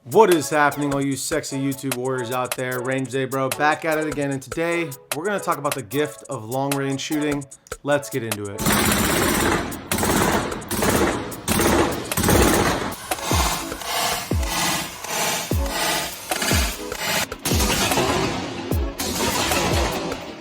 What is happening, all you sexy YouTube warriors out there? Range Day Bro back at it again, and today we're going to talk about the gift of long range shooting. Let's get into it.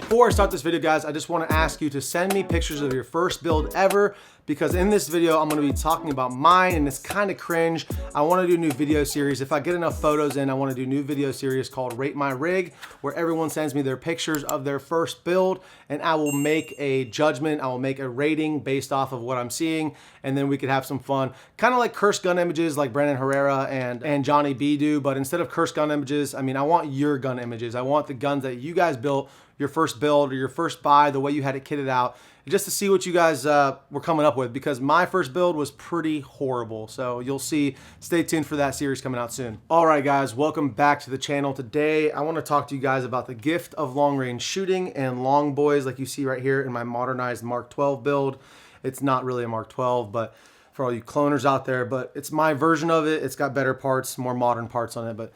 Before I start this video, guys, I just want to ask you to send me pictures of your first build ever, because in this video I'm going to be talking about mine and it's kind of cringe. I want to do a new video series. If I get enough photos in, I want to do a new video series called Rate My Rig, where everyone sends me their pictures of their first build and I will make a judgment. I will make a rating based off of what I'm seeing, and then we could have some fun. Kind of like cursed gun images like Brandon Herrera and Johnny B do, but instead of cursed gun images, I mean, I want your gun images. I want the guns that you guys built, your first build or your first buy, the way you had it kitted out, just to see what you guys were coming up with, because my first build was pretty horrible. So you'll see. Stay tuned for that series coming out soon. All right, guys, welcome back to the channel. Today I want to talk to you guys about the gift of long range shooting and long boys, like you see right here in my modernized Mark 12 build. It's not really a Mark 12, but for all you cloners out there, but it's my version of it. It's got better parts, more modern parts on it, but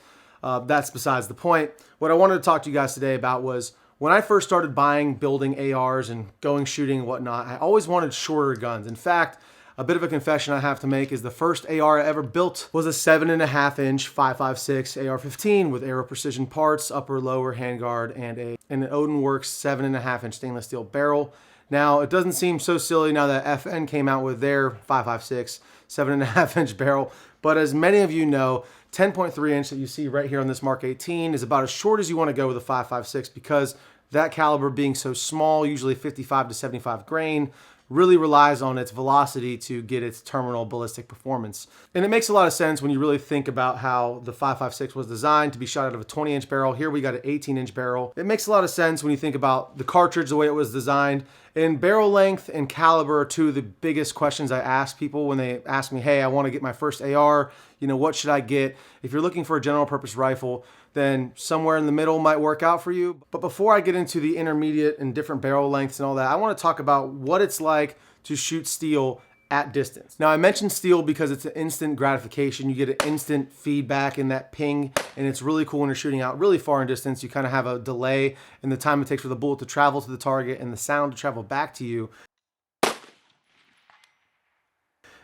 that's besides the point. What I wanted to talk to you guys today about was, when I first started building ARs and going shooting and whatnot, I always wanted shorter guns. In fact, a bit of a confession I have to make is the first AR I ever built was a 7.5 inch 5.56 AR-15 with Aero Precision parts, upper, lower, handguard, and an Odin Works 7.5 inch stainless steel barrel. Now, it doesn't seem so silly now that FN came out with their 5.56 7.5 inch barrel, but as many of you know, 10.3 inch that you see right here on this Mark 18 is about as short as you want to go with a 5.56, because that caliber being so small, usually 55 to 75 grain, really relies on its velocity to get its terminal ballistic performance. And it makes a lot of sense when you really think about how the 5.56 was designed to be shot out of a 20 inch barrel. Here we got an 18 inch barrel. It makes a lot of sense when you think about the cartridge, the way it was designed. And barrel length and caliber are two of the biggest questions I ask people when they ask me, hey, I want to get my first AR, what should I get? If you're looking for a general purpose rifle, then somewhere in the middle might work out for you. But before I get into the intermediate and different barrel lengths and all that, I want to talk about what it's like to shoot steel at distance. Now, I mentioned steel because it's an instant gratification. You get an instant feedback in that ping, and it's really cool when you're shooting out really far in distance. You kind of have a delay in the time it takes for the bullet to travel to the target and the sound to travel back to you.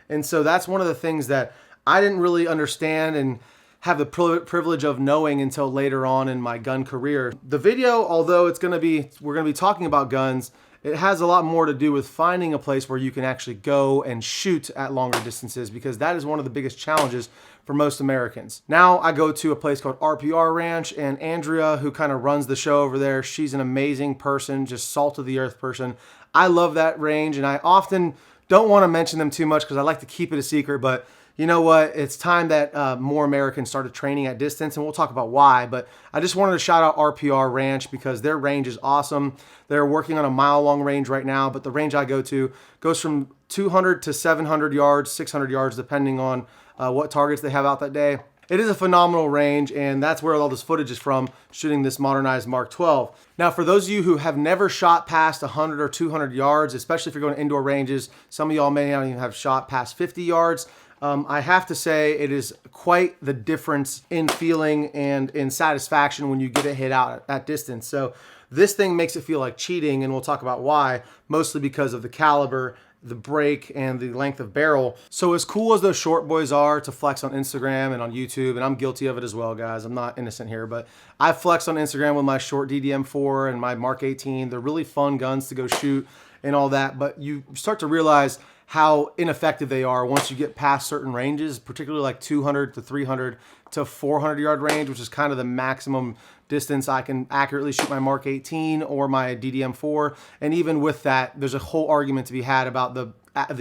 And so that's one of the things that I didn't really understand and have the privilege of knowing until later on in my gun career. The video, although we're gonna be talking about guns, it has a lot more to do with finding a place where you can actually go and shoot at longer distances, because that is one of the biggest challenges for most Americans. Now I go to a place called RPR Ranch, and Andrea, who kind of runs the show over there, she's an amazing person, just salt of the earth person. I love that range, and I often don't want to mention them too much because I like to keep it a secret, but you know what? It's time that more Americans started training at distance, and we'll talk about why. But I just wanted to shout out RPR Ranch because their range is awesome. They're working on a mile-long range right now, but the range I go to goes from 200 to 700 yards, 600 yards, depending on what targets they have out that day. It is a phenomenal range, and that's where all this footage is from, shooting this modernized Mark 12. Now, for those of you who have never shot past 100 or 200 yards, especially if you're going to indoor ranges, some of y'all may not even have shot past 50 yards. I have to say it is quite the difference in feeling and in satisfaction when you get a hit out at distance. So this thing makes it feel like cheating, and we'll talk about why, mostly because of the caliber, the break, and the length of barrel. So as cool as those short boys are to flex on Instagram and on YouTube, and I'm guilty of it as well, guys, I'm not innocent here, but I flex on Instagram with my short DDM4 and my Mark 18. They're really fun guns to go shoot and all that, but you start to realize how ineffective they are once you get past certain ranges, particularly like 200 to 300 to 400 yard range, which is kind of the maximum distance I can accurately shoot my Mark 18 or my DDM4. And even with that, there's a whole argument to be had about the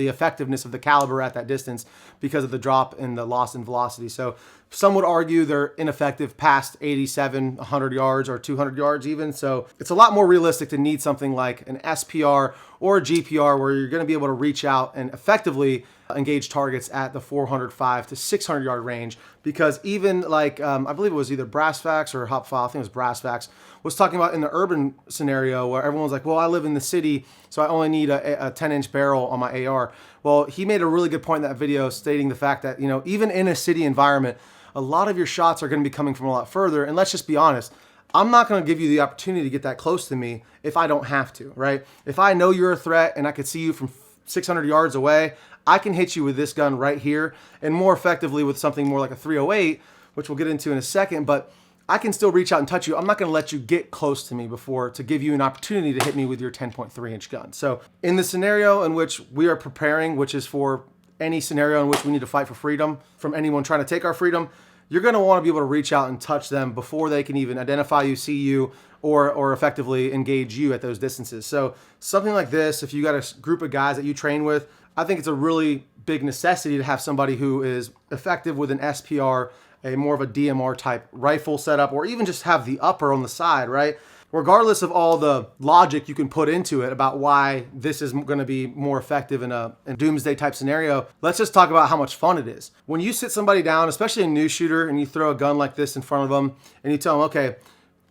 effectiveness of the caliber at that distance because of the drop in the loss in velocity. So some would argue they're ineffective past 87, 100 yards or 200 yards even. So it's a lot more realistic to need something like an SPR or a GPR where you're going to be able to reach out and effectively engage targets at the 405 to 600 yard range, because even like, I believe it was either Brassfax or Hopfile, I think it was Brassfax, was talking about in the urban scenario where everyone's like, well, I live in the city, so I only need a 10-inch barrel on my AR. Well, he made a really good point in that video stating the fact that, even in a city environment, a lot of your shots are going to be coming from a lot further. And let's just be honest, I'm not going to give you the opportunity to get that close to me if I don't have to, right? If I know you're a threat and I could see you from 600 yards away, I can hit you with this gun right here, and more effectively with something more like a 308, which we'll get into in a second, but I can still reach out and touch you. I'm not going to let you get close to me before to give you an opportunity to hit me with your 10.3 inch gun. So in the scenario in which we are preparing, which is for any scenario in which we need to fight for freedom from anyone trying to take our freedom, you're going to want to be able to reach out and touch them before they can even identify you, see you, or effectively engage you at those distances. So something like this, if you got a group of guys that you train with, I think it's a really big necessity to have somebody who is effective with an SPR, a more of a DMR type rifle setup, or even just have the upper on the side, right? Regardless of all the logic you can put into it about why this is going to be more effective in a doomsday type scenario, let's just talk about how much fun it is. When you sit somebody down, especially a new shooter, and you throw a gun like this in front of them, and you tell them, okay,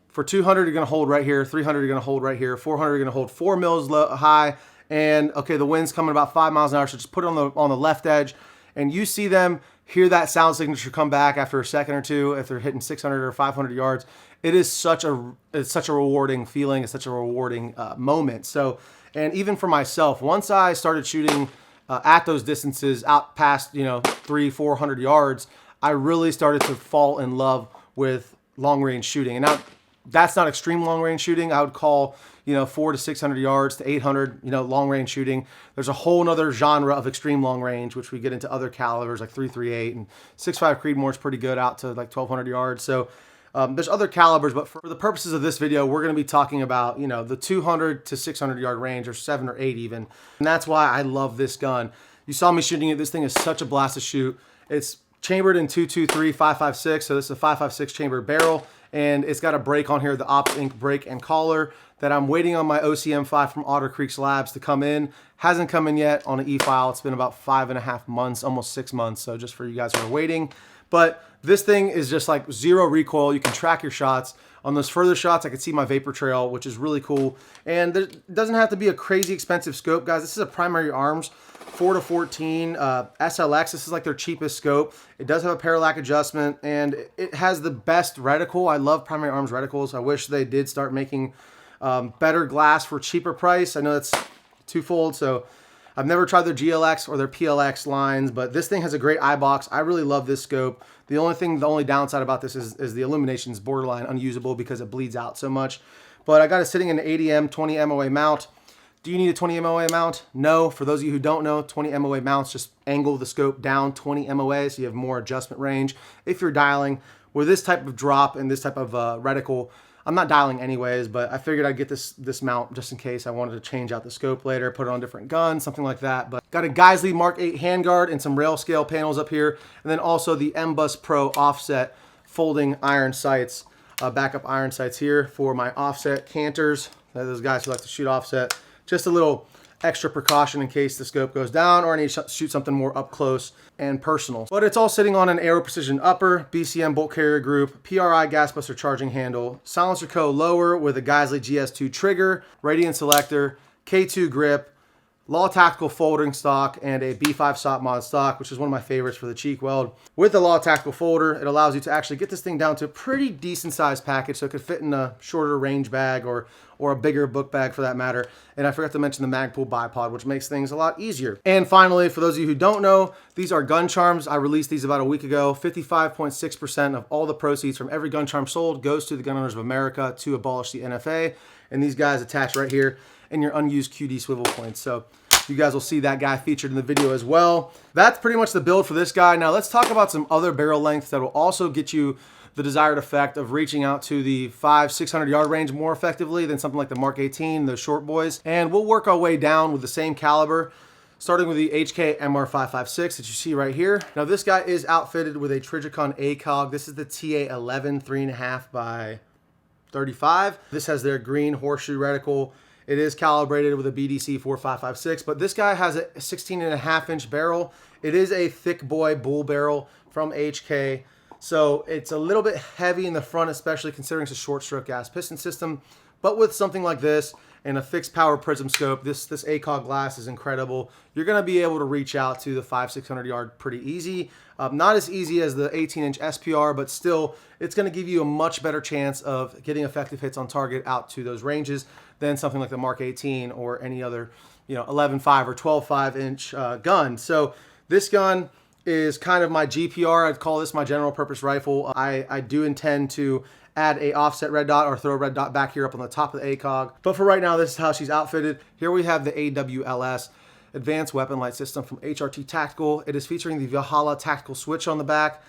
for 200, you're going to hold right here, 300, you're going to hold right here, 400, you're going to hold 4 mils high, and okay, the wind's coming about 5 miles an hour, so just put it on the left edge, and you see them hear that sound signature come back after a second or two, if they're hitting 600 or 500 yards. It's such a rewarding feeling. It's such a rewarding moment. So, and even for myself, once I started shooting at those distances out past 300-400 yards, I really started to fall in love with long range shooting. And now that's not extreme long range shooting. I would call 400 to 600 yards to 800 long range shooting. There's a whole nother genre of extreme long range, which we get into other calibers like 338 and 6.5 Creedmoor is pretty good out to like 1200 yards. So there's other calibers, but for the purposes of this video, we're going to be talking about the 200 to 600 yard range, or 7 or 8 even. And that's why I love this gun. You saw me shooting it. This thing is such a blast to shoot. It's chambered in 223 5.56, so this is a 5.56 chambered barrel, and it's got a brake on here, the Ops Inc. brake and collar, that I'm waiting on my OCM5 from Otter Creek Labs to come in. Hasn't come in yet on an e-file. It's been about 5.5 months, almost 6 months, so just for you guys who are waiting. But this thing is just like zero recoil. You can track your shots. On those further shots, I can see my vapor trail, which is really cool. And it doesn't have to be a crazy expensive scope, guys. This is a Primary Arms 4-14 SLX. This is like their cheapest scope. It does have a parallax adjustment, and it has the best reticle. I love Primary Arms reticles. I wish they did start making better glass for cheaper price. I know that's twofold, so I've never tried their GLX or their PLX lines, but this thing has a great eye box. I really love this scope. The only downside about this is the illumination is borderline unusable because it bleeds out so much. But I got it sitting in an 80M 20 MOA mount. Do you need a 20 MOA mount? No. For those of you who don't know, 20 MOA mounts just angle the scope down 20 MOA, so you have more adjustment range. If you're dialing with this type of drop and this type of reticle, I'm not dialing anyways, but I figured I'd get this mount just in case I wanted to change out the scope later, put it on a different gun, something like that. But got a Geissele Mark 8 handguard and some rail scale panels up here, and then also the MBUS Pro offset folding iron sights, backup iron sights here for my offset canters. Those guys who like to shoot offset. Just a little extra precaution in case the scope goes down or I need to shoot something more up close and personal. But it's all sitting on an Aero Precision upper, BCM bolt carrier group, PRI gas buster charging handle, silencer co lower with a Geissele GS2 trigger, radiant selector, K2 grip, Law Tactical folding stock, and a B5 SOP mod stock, which is one of my favorites for the cheek weld. With the Law Tactical folder, it allows you to actually get this thing down to a pretty decent sized package, so it could fit in a shorter range bag or a bigger book bag for that matter. And I forgot to mention the Magpul bipod, which makes things a lot easier. And finally, for those of you who don't know, these are gun charms. I released these about a week ago. 55.6% of all the proceeds from every gun charm sold goes to the Gun Owners of America to abolish the NFA. And these guys attach right here in your unused QD swivel points. So you guys will see that guy featured in the video as well. That's pretty much the build for this guy. Now let's talk about some other barrel lengths that will also get you the desired effect of reaching out to the 500-600 yard range more effectively than something like the Mark 18, those short boys. And we'll work our way down with the same caliber, starting with the HK MR556 that you see right here. Now this guy is outfitted with a Trijicon ACOG. This is the TA11 3.5 by 35. This has their green horseshoe reticle. It is calibrated with a BDC 4556, but this guy has a 16.5-inch barrel. It is a thick boy bull barrel from HK. So it's a little bit heavy in the front, especially considering it's a short stroke gas piston system, But with something like this and a fixed power prism scope, this ACOG glass is incredible. You're gonna be able to reach out to the 500-600 yard pretty easy. Not as easy as the 18-inch SPR, but still, it's gonna give you a much better chance of getting effective hits on target out to those ranges than something like the Mark 18 or any other, 11.5 or 12.5 inch gun. So this gun is kind of my GPR. I'd call this my general purpose rifle. I do intend to add a offset red dot or throw a red dot back here up on the top of the ACOG. But for right now, this is how she's outfitted. Here we have the AWLS Advanced Weapon Light System from HRT Tactical. It is featuring the Valhalla tactical switch on the back.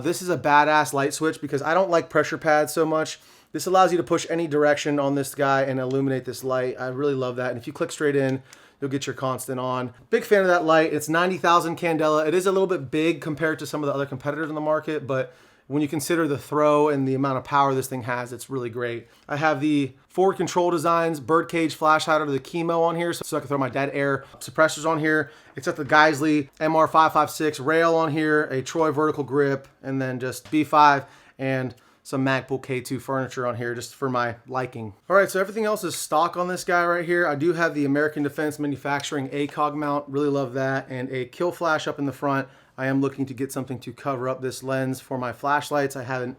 This is a badass light switch because I don't like pressure pads so much. This allows you to push any direction on this guy and illuminate this light. I really love that. And if you click straight in, you'll get your constant on. Big fan of that light. It's 90,000 candela. It is a little bit big compared to some of the other competitors in the market, but when you consider the throw and the amount of power this thing has, it's really great. I have the Forward Control Designs birdcage flash hider to the Chemo on here, so I can throw my dead air suppressors on here. It's got the Geissele MR556 rail on here, a Troy vertical grip, and then just B5 and some Magpul K2 furniture on here just for my liking. All right, so everything else is stock on this guy right here. I do have the American Defense Manufacturing ACOG mount, really love that, and a kill flash up in the front. I am looking to get something to cover up this lens for my flashlights. I haven't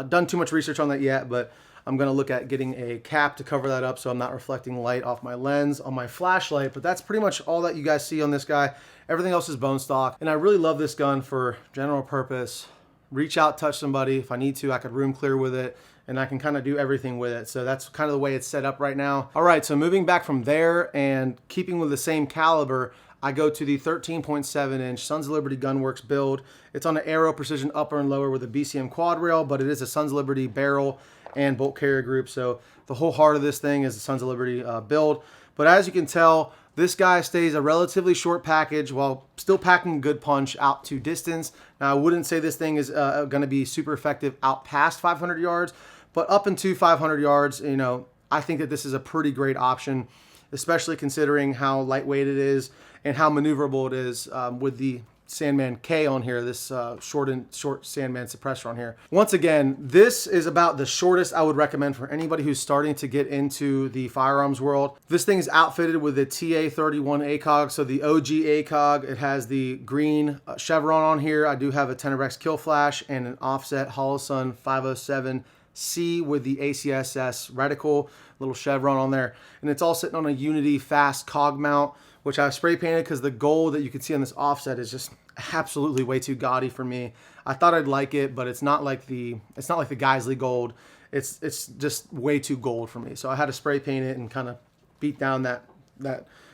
done too much research on that yet, but I'm gonna look at getting a cap to cover that up so I'm not reflecting light off my lens on my flashlight. But that's pretty much all that you guys see on this guy. Everything else is bone stock, and I really love this gun for general purpose. Reach out, touch somebody. If I need to, I could room clear with it, and I can kind of do everything with it. So that's kind of the way it's set up right now. All right, so moving back from there and keeping with the same caliber, I go to the 13.7 inch Sons of Liberty Gunworks build. It's on an Aero Precision upper and lower with a BCM quad rail, but it is a Sons of Liberty barrel and bolt carrier group. So the whole heart of this thing is the Sons of Liberty build. But as you can tell, this guy stays a relatively short package while still packing a good punch out to distance. Now, I wouldn't say this thing is going to be super effective out past 500 yards, but up into 500 yards, I think that this is a pretty great option, especially considering how lightweight it is and how maneuverable it is with the Sandman K on here, this short Sandman suppressor on here. Once again, this is about the shortest I would recommend for anybody who's starting to get into the firearms world. This thing is outfitted with the TA31 ACOG, so the OG ACOG. It has the green chevron on here. I do have a Tenebrex kill flash and an offset Holosun 507C with the ACSS reticle, little chevron on there. And it's all sitting on a Unity fast cog mount, which I've spray painted because the gold that you can see on this offset is just absolutely way too gaudy for me. I thought I'd like it, but it's not like the Geissele gold. It's just way too gold for me. So I had to spray paint it and kind of beat down that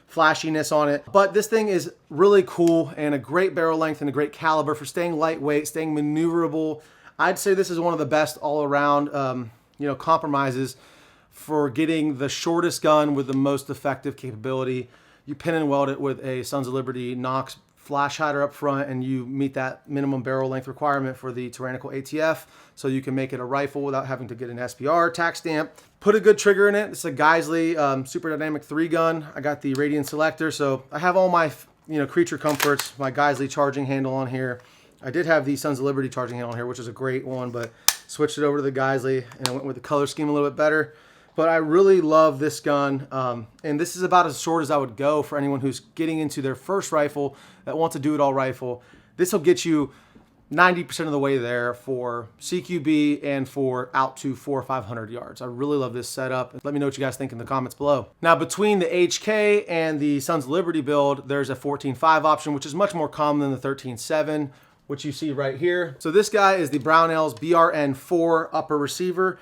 flashiness on it. But this thing is really cool and a great barrel length and a great caliber for staying lightweight, staying maneuverable. I'd say this is one of the best all around compromises for getting the shortest gun with the most effective capability. You pin and weld it with a Sons of Liberty Knox flash hider up front, and you meet that minimum barrel length requirement for the Tyrannical ATF, so you can make it a rifle without having to get an SPR tack stamp. Put a good trigger in it. It's a Geissele Super Dynamic 3 gun. I got the Radiant Selector, so I have all my creature comforts, my Geissele charging handle on here. I did have the Sons of Liberty charging handle on here, which is a great one, but switched it over to the Geissele, and I went with the color scheme a little bit better. But I really love this gun, and this is about as short as I would go for anyone who's getting into their first rifle that wants a do-it-all rifle. This will get you 90% of the way there for CQB and for out to 400 or 500 yards. I really love this setup. Let me know what you guys think in the comments below. Now, between the HK and the Sons of Liberty build, there's a 14.5 option, which is much more common than the 13.7, which you see right here. So this guy is the Brownells BRN4 upper receiver.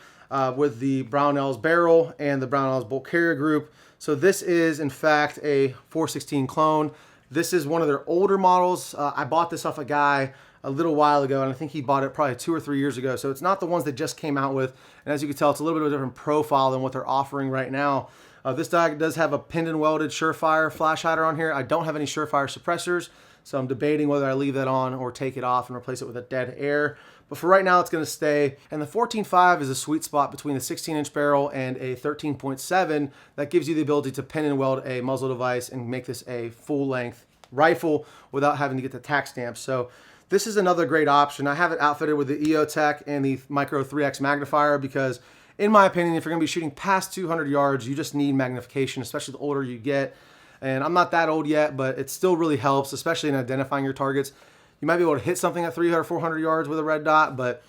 With the Brownells barrel and the Brownells bolt carrier group. So this is in fact a 416 clone. This is one of their older models. I bought this off a guy a little while ago, and I think he bought it probably 2 or 3 years ago. So it's not the ones that just came out with. And as you can tell, it's a little bit of a different profile than what they're offering right now. This does have a pinned and welded Surefire flash hider on here. I don't have any Surefire suppressors, so I'm debating whether I leave that on or take it off and replace it with a dead air. But for right now, it's going to stay. And the 14.5 is a sweet spot between the 16-inch barrel and a 13.7 that gives you the ability to pin and weld a muzzle device and make this a full-length rifle without having to get the tack stamp. So this is another great option. I have it outfitted with the EOTech and the Micro 3X magnifier because in my opinion, if you're gonna be shooting past 200 yards, you just need magnification, especially the older you get. And I'm not that old yet, but it still really helps, especially in identifying your targets. You might be able to hit something at 300, 400 yards with a red dot, but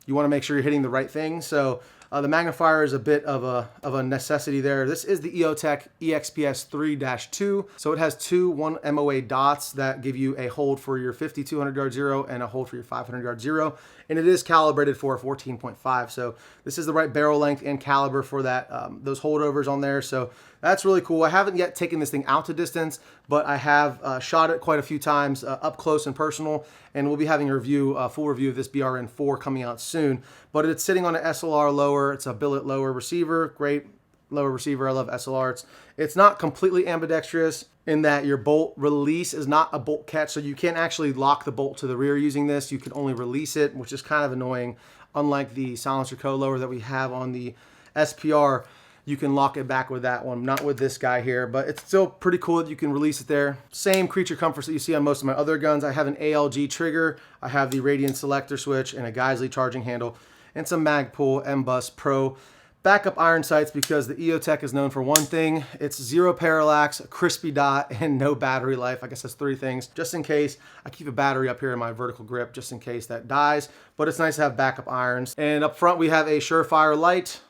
you wanna make sure you're hitting the right thing. So the magnifier is a bit of a necessity there. This is the EOTech EXPS 3-2. So it has two 1 MOA dots that give you a hold for your 50, 200 yard zero and a hold for your 500 yard zero. And it is calibrated for a 14.5. So this is the right barrel length and caliber for that, those holdovers on there. So that's really cool. I haven't yet taken this thing out to distance, but I have shot it quite a few times up close and personal, and we'll be having a full review of this BRN4 coming out soon. But it's sitting on an SLR lower. It's a billet lower receiver, great lower receiver. I love SLR. It's not completely ambidextrous in that your bolt release is not a bolt catch, so you can't actually lock the bolt to the rear using this. You can only release it, which is kind of annoying. Unlike the silencer co-lower that we have on the SPR, you can lock it back with that one, not with this guy here, but it's still pretty cool that you can release it there. Same creature comforts that you see on most of my other guns. I have an ALG trigger, I have the Radiant selector switch, and a Geisley charging handle, and some Magpul M-Bus Pro backup iron sights, because the EOTech is known for one thing. It's zero parallax, a crispy dot, and no battery life. I guess that's three things. Just in case, I keep a battery up here in my vertical grip just in case that dies, but it's nice to have backup irons. And up front we have a Surefire light,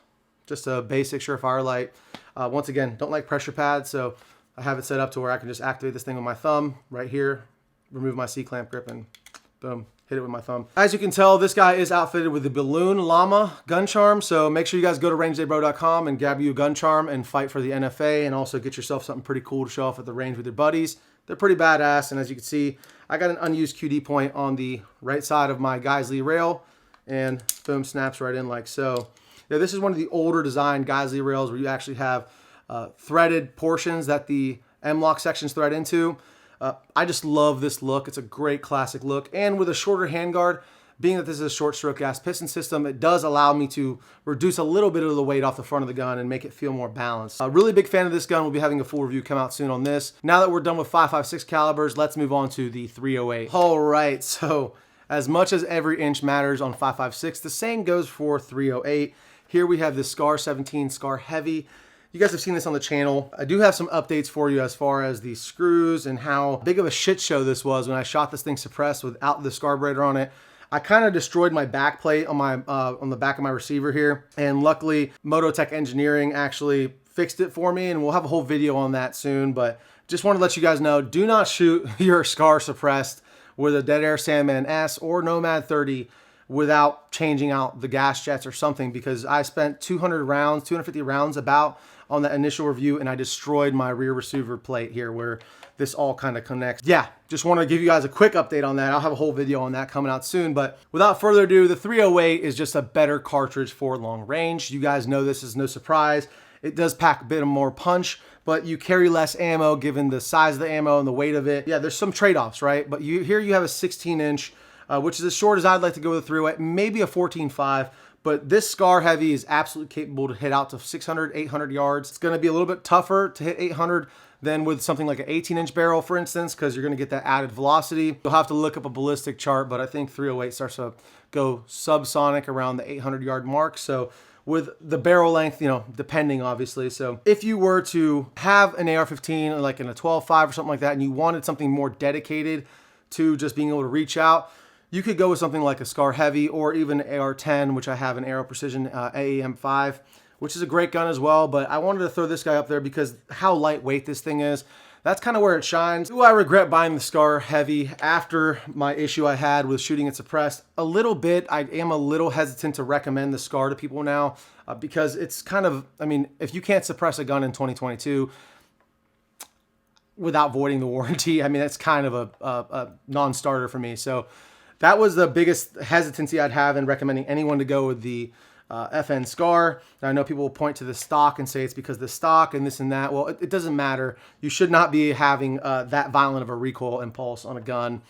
just a basic Surefire light. Once again, don't like pressure pads, so I have it set up to where I can just activate this thing with my thumb right here, remove my C-clamp grip, and boom, hit it with my thumb. As you can tell, this guy is outfitted with the Balloon Llama gun charm, so make sure you guys go to rangedaybro.com and grab you a gun charm and fight for the NFA, and also get yourself something pretty cool to show off at the range with your buddies. They're pretty badass, and as you can see, I got an unused QD point on the right side of my Geisley rail, and boom, snaps right in like so. Yeah, this is one of the older design Geisley rails where you actually have threaded portions that the M-LOK sections thread into. I just love this look. It's a great classic look. And with a shorter handguard, being that this is a short stroke gas piston system, it does allow me to reduce a little bit of the weight off the front of the gun and make it feel more balanced. A really big fan of this gun. We'll be having a full review come out soon on this. Now that we're done with 5.56 calibers, let's move on to the 308. All right, so as much as every inch matters on 5.56, the same goes for 308. Here we have the SCAR 17 SCAR Heavy. You guys have seen this on the channel. I do have some updates for you as far as the screws and how big of a shit show this was when I shot this thing suppressed without the carburetor on it. I kind of destroyed my back plate on my on the back of my receiver here, and luckily Mototech Engineering actually fixed it for me, and we'll have a whole video on that soon. But just want to let you guys know, do not shoot your SCAR suppressed with a Dead Air Sandman S or Nomad 30 without changing out the gas jets or something, because I spent 250 rounds about on that initial review, and I destroyed my rear receiver plate here where this all kind of connects. Yeah, just want to give you guys a quick update on that. I'll have a whole video on that coming out soon, but without further ado, the 308 is just a better cartridge for long range. You guys know this is no surprise. It does pack a bit of more punch, but you carry less ammo given the size of the ammo and the weight of it. Yeah, there's some trade-offs, right? But here you have a 16-inch, which is as short as I'd like to go with a 308, maybe a 14.5, but this SCAR Heavy is absolutely capable to hit out to 600, 800 yards. It's gonna be a little bit tougher to hit 800 than with something like an 18-inch barrel, for instance, because you're gonna get that added velocity. You'll have to look up a ballistic chart, but I think 308 starts to go subsonic around the 800-yard mark. So with the barrel length, you know, depending obviously. So if you were to have an AR-15, like in a 12.5 or something like that, and you wanted something more dedicated to just being able to reach out, you could go with something like a SCAR Heavy or even AR-10, which I have an Aero Precision AAM5, which is a great gun as well. But I wanted to throw this guy up there because how lightweight this thing is. That's kind of where it shines. Do I regret buying the SCAR Heavy after my issue I had with shooting it suppressed? A little bit. I am a little hesitant to recommend the SCAR to people now because it's kind of, I mean, if you can't suppress a gun in 2022 without voiding the warranty, I mean, that's kind of a non-starter for me. So that was the biggest hesitancy I'd have in recommending anyone to go with the FN SCAR. Now, I know people will point to the stock and say it's because the stock and this and that. Well, it doesn't matter. You should not be having that violent of a recoil impulse on a gun,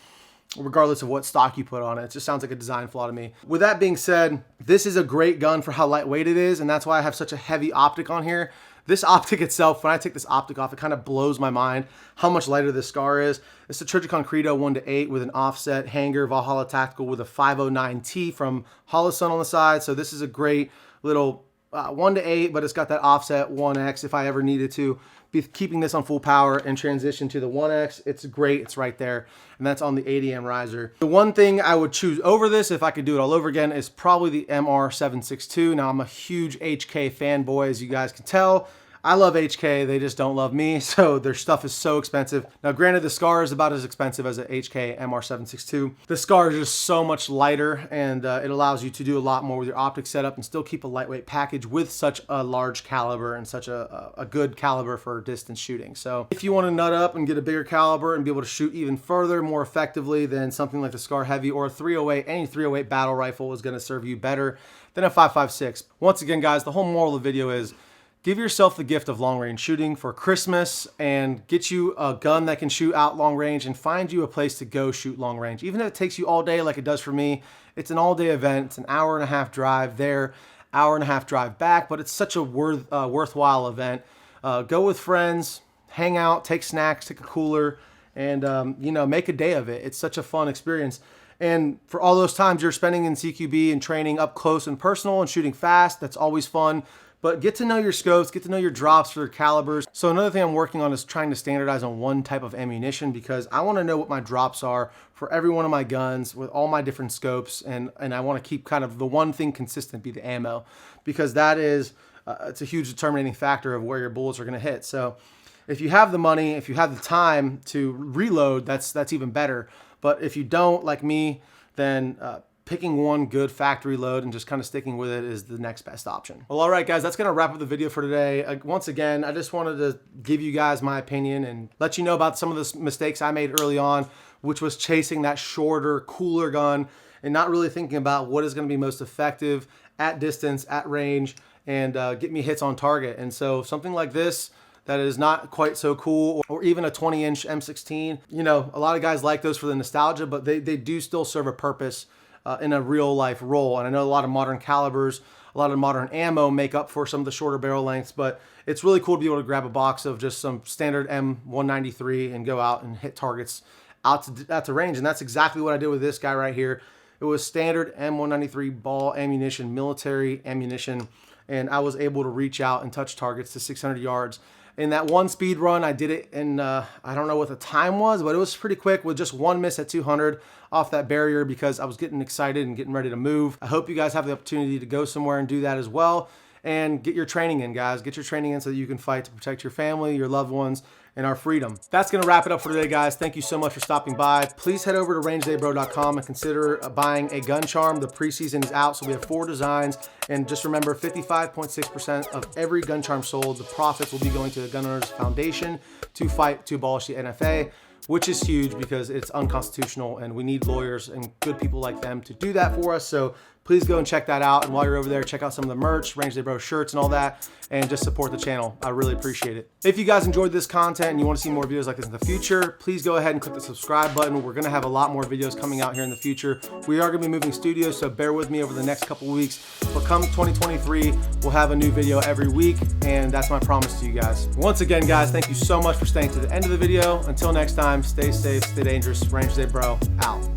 regardless of what stock you put on it. It just sounds like a design flaw to me. With that being said, this is a great gun for how lightweight it is, and that's why I have such a heavy optic on here. This optic itself, when I take this optic off, it kind of blows my mind how much lighter this SCAR is. It's a Trijicon Credo 1:8 with an offset hanger Valhalla Tactical with a 509T from Holosun on the side. So this is a great little 1:8, but it's got that offset 1X if I ever needed to be keeping this on full power and transition to the 1X. It's great, it's right there, and that's on the 80M riser. The one thing I would choose over this if I could do it all over again is probably the MR762. Now, I'm a huge HK fanboy, as you guys can tell. I love HK, they just don't love me, so their stuff is so expensive. Now granted, the SCAR is about as expensive as an HK MR762. The SCAR is just so much lighter, and it allows you to do a lot more with your optic setup and still keep a lightweight package with such a large caliber and such a good caliber for distance shooting. So if you want to nut up and get a bigger caliber and be able to shoot even further, more effectively than something like the SCAR Heavy or a 308, any 308 battle rifle is going to serve you better than a 5.56. Once again, guys, the whole moral of the video is give yourself the gift of long range shooting for Christmas and get you a gun that can shoot out long range and find you a place to go shoot long range. Even if it takes you all day like it does for me, it's an all day event. It's an hour-and-a-half drive there, hour-and-a-half drive back, but it's such a worthwhile event. Go with friends, hang out, take snacks, take a cooler, and you know, make a day of it. It's such a fun experience. And for all those times you're spending in CQB and training up close and personal and shooting fast, that's always fun. But get to know your scopes, get to know your drops for your calibers. So another thing I'm working on is trying to standardize on one type of ammunition, because I want to know what my drops are for every one of my guns with all my different scopes. And I want to keep kind of the one thing consistent be the ammo, because that is, it's a huge determining factor of where your bullets are going to hit. So if you have the money, if you have the time to reload, that's even better. But if you don't, like me, then picking one good factory load and just kind of sticking with it is the next best option. Well, all right, guys, that's going to wrap up the video for today. Once again, I just wanted to give you guys my opinion and let you know about some of the mistakes I made early on, which was chasing that shorter, cooler gun and not really thinking about what is going to be most effective at distance, at range, and get me hits on target. And so something like this that is not quite so cool, or even a 20-inch M16, you know, a lot of guys like those for the nostalgia, but they do still serve a purpose in a real life role. And I know a lot of modern calibers, a lot of modern ammo make up for some of the shorter barrel lengths, but it's really cool to be able to grab a box of just some standard M193 and go out and hit targets out to range. And that's exactly what I did with this guy right here. It was standard M193 ball ammunition, military ammunition, and I was able to reach out and touch targets to 600 yards. In that one speed run, I did it in, I don't know what the time was, but it was pretty quick with just one miss at 200 off that barrier because I was getting excited and getting ready to move. I hope you guys have the opportunity to go somewhere and do that as well. And get your training in, guys. Get your training in so that you can fight to protect your family, your loved ones, and our freedom. That's going to wrap it up for today, guys. Thank you so much for stopping by. Please head over to rangedaybro.com and consider buying a gun charm. The preseason is out, so we have 4 designs. And just remember, 55.6% of every gun charm sold, the profits will be going to the Gun Owners Foundation to fight to abolish the NFA, which is huge because it's unconstitutional and we need lawyers and good people like them to do that for us. So please go and check that out. And while you're over there, check out some of the merch, Range Day Bro shirts and all that, and just support the channel. I really appreciate it. If you guys enjoyed this content and you want to see more videos like this in the future, please go ahead and click the subscribe button. We're going to have a lot more videos coming out here in the future. We are going to be moving studios, so bear with me over the next couple weeks. But come 2023, we'll have a new video every week, and that's my promise to you guys. Once again, guys, thank you so much for staying to the end of the video. Until next time, stay safe, stay dangerous. Range Day Bro out.